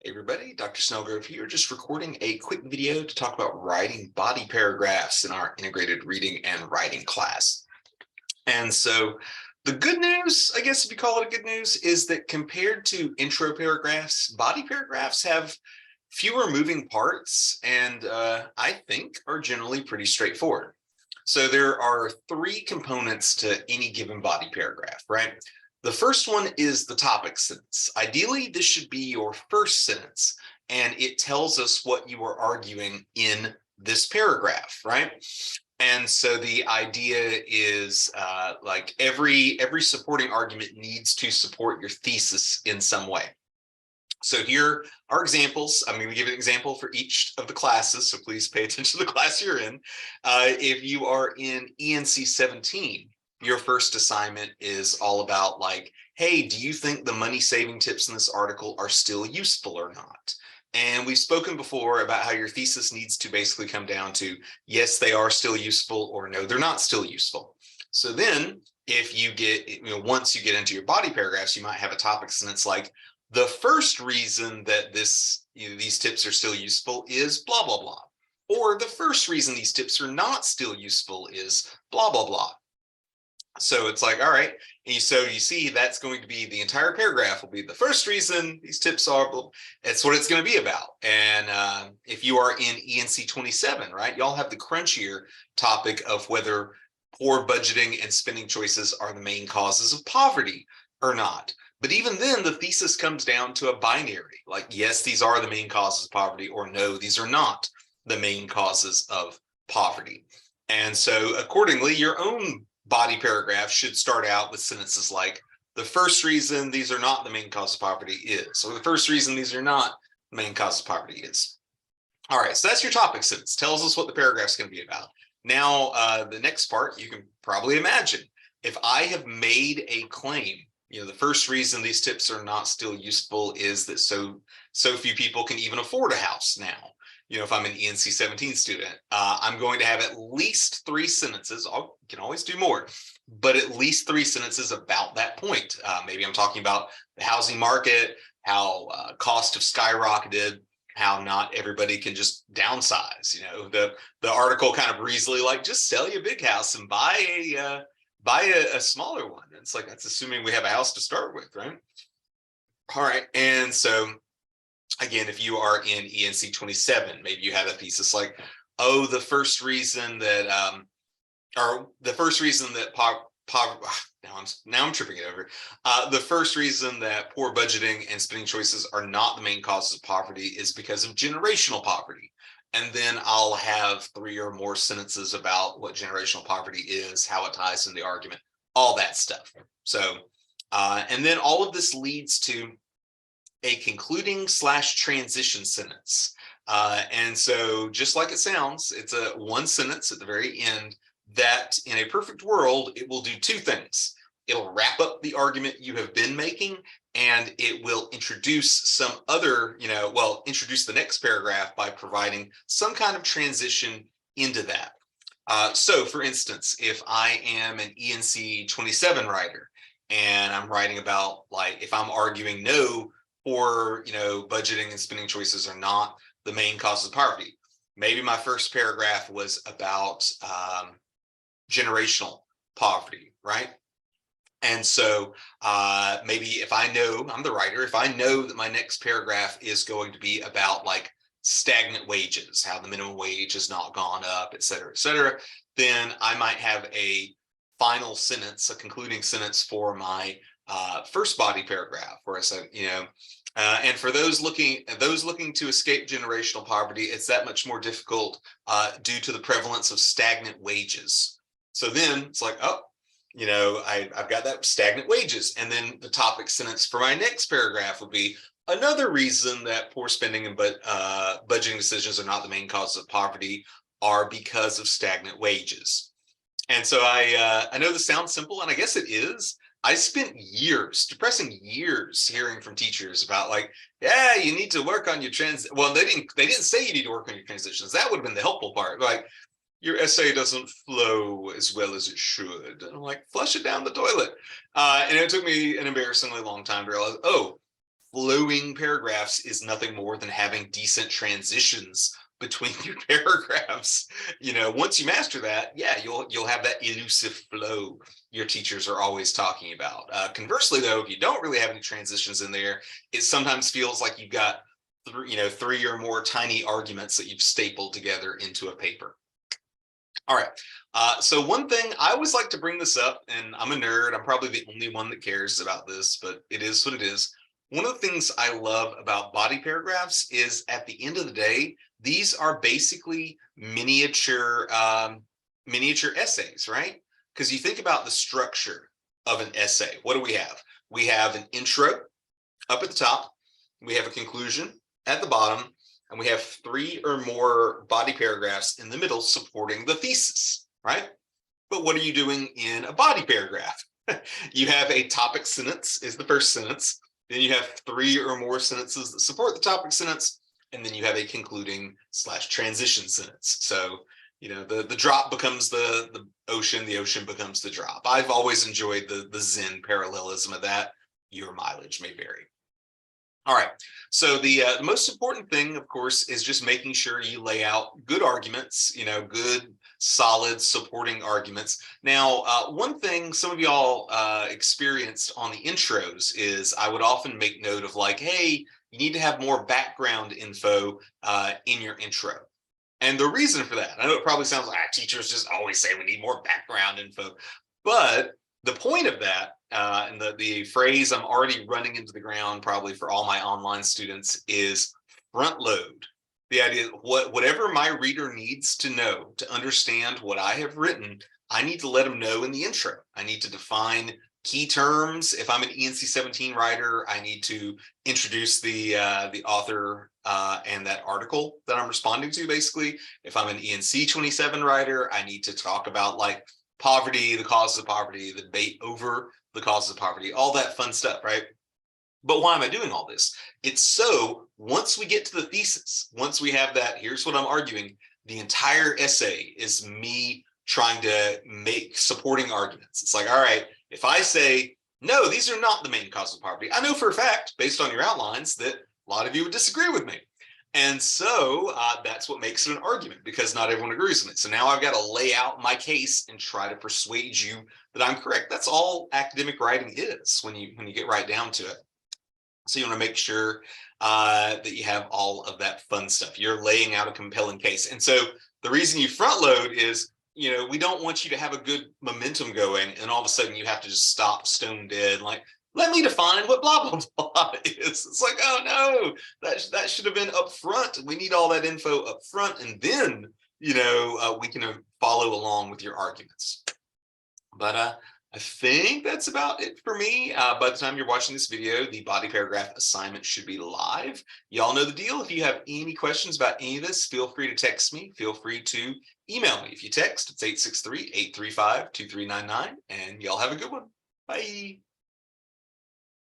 Hey everybody, Dr. Snellgrove here, just recording a quick video to talk about writing body paragraphs in our integrated reading and writing class. And so the good news, I guess if you call it a good news, is that compared to intro paragraphs, body paragraphs have fewer moving parts and I think are generally pretty straightforward. So there are three components to any given body paragraph, right? The first one is the topic sentence. Ideally, this should be your first sentence, and it tells us what you are arguing in this paragraph, right? And so the idea is like every supporting argument needs to support your thesis in some way. So here are examples. I'm going to give an example for each of the classes, so please pay attention to the class you're in. If you are in ENC 17, your first assignment is all about like, hey, do you think the money saving tips in this article are still useful or not? And we've spoken before about how your thesis needs to basically come down to, yes, they are still useful, or no, they're not still useful. So then if you get, once you get into your body paragraphs, you might have a topic sentence like, the first reason that these tips are still useful is blah, blah, blah. Or the first reason these tips are not still useful is blah, blah, blah. So it's like, all right. And so you see that's going to be the entire paragraph will be the first reason these tips are, that's what it's going to be about. And if you are in ENC 27, right, y'all have the crunchier topic of whether poor budgeting and spending choices are the main causes of poverty or not. But even then, the thesis comes down to a binary, like, yes, these are the main causes of poverty, or no, these are not the main causes of poverty. And so accordingly, your own body paragraph should start out with sentences like, the first reason these are not the main cause of poverty is, or the first reason these are not the main cause of poverty is. All right, so that's your topic sentence, tells us what the paragraph's going to be about. Now, the next part, you can probably imagine, if I have made a claim, the first reason these tips are not still useful is that so few people can even afford a house now. If I'm an ENC 17 student, I'm going to have at least 3 sentences. I can always do more, but at least 3 sentences about that point. Maybe I'm talking about the housing market, how costs have skyrocketed, how not everybody can just downsize. The article kind of breezily like, just sell your big house and buy a smaller one. It's like, that's assuming we have a house to start with, right? All right, and so again, if you are in ENC 27, maybe you have a thesis like, oh, the first reason that now I'm tripping it over. The first reason that poor budgeting and spending choices are not the main causes of poverty is because of generational poverty. And then I'll have 3 or more sentences about what generational poverty is, how it ties in the argument, all that stuff. So, and then all of this leads to a concluding / transition sentence. And so just like it sounds, it's a one sentence at the very end that in a perfect world, it will do 2 things. It'll wrap up the argument you have been making, and it will introduce some other, introduce the next paragraph by providing some kind of transition into that. So for instance, if I am an ENC 27 writer and I'm writing about, like, if I'm arguing no, or budgeting and spending choices are not the main causes of poverty, maybe my first paragraph was about generational poverty, right? And so maybe if I know, I'm the writer, if I know that my next paragraph is going to be about like stagnant wages, how the minimum wage has not gone up, et cetera, then I might have a final sentence, a concluding sentence for my first body paragraph, where I said, and for those looking to escape generational poverty, it's that much more difficult due to the prevalence of stagnant wages. So then it's like, oh, I've got that stagnant wages. And then the topic sentence for my next paragraph would be another reason that poor spending and budgeting decisions are not the main causes of poverty are because of stagnant wages. And so I know this sounds simple, and I guess it is. I spent depressing years hearing from teachers about like, yeah, you need to work on your well, they didn't say you need to work on your transitions. That would have been the helpful part. Like, your essay doesn't flow as well as it should. And I'm like, flush it down the toilet. And it took me an embarrassingly long time to realize, oh, flowing paragraphs is nothing more than having decent transitions between your paragraphs. Once you master that, yeah, you'll have that elusive flow your teachers are always talking about. Conversely, though, if you don't really have any transitions in there, it sometimes feels like you've got three or more tiny arguments that you've stapled together into a paper. All right. So one thing I always like to bring this up, and I'm a nerd, I'm probably the only one that cares about this, but it is what it is. One of the things I love about body paragraphs is at the end of the day, these are basically miniature essays, right? Because you think about the structure of an essay. What do we have? We have an intro up at the top, we have a conclusion at the bottom, and we have 3 or more body paragraphs in the middle supporting the thesis, right? But what are you doing in a body paragraph? You have a topic sentence is the first sentence. Then you have 3 or more sentences that support the topic sentence. And then you have a concluding / transition sentence. So, the drop becomes the ocean becomes the drop. I've always enjoyed the Zen parallelism of that. Your mileage may vary. All right, so the most important thing, of course, is just making sure you lay out good arguments, good, solid, supporting arguments. Now, one thing some of y'all experienced on the intros is I would often make note of like, hey, you need to have more background info in your intro. And the reason for that, I know it probably sounds like teachers just always say we need more background info, but the point of that, and the phrase I'm already running into the ground probably for all my online students is front load. The idea whatever my reader needs to know to understand what I have written, I need to let them know in the intro. I need to define key terms. If I'm an ENC 17 writer, I need to introduce the author and that article that I'm responding to, basically. If I'm an ENC 27 writer, I need to talk about like poverty, the causes of poverty, the debate over the causes of poverty, all that fun stuff, right? But why am I doing all this? It's so once we get to the thesis, once we have that, here's what I'm arguing, the entire essay is me trying to make supporting arguments. It's like, all right, if I say, no, these are not the main cause of poverty, I know for a fact, based on your outlines, that a lot of you would disagree with me. And so that's what makes it an argument, because not everyone agrees with it. So now I've got to lay out my case and try to persuade you that I'm correct. That's all academic writing is when you get right down to it. So you want to make sure that you have all of that fun stuff. You're laying out a compelling case. And so the reason you front load is, we don't want you to have a good momentum going and all of a sudden you have to just stop stone dead. Like, let me define what blah, blah, blah is. It's like, oh no, that should have been up front. We need all that info up front. And then, we can follow along with your arguments. But I think that's about it for me. By the time you're watching this video, the body paragraph assignment should be live. Y'all know the deal. If you have any questions about any of this, feel free to text me. Feel free to email me. If you text, it's 863-835-2399. And y'all have a good one. Bye.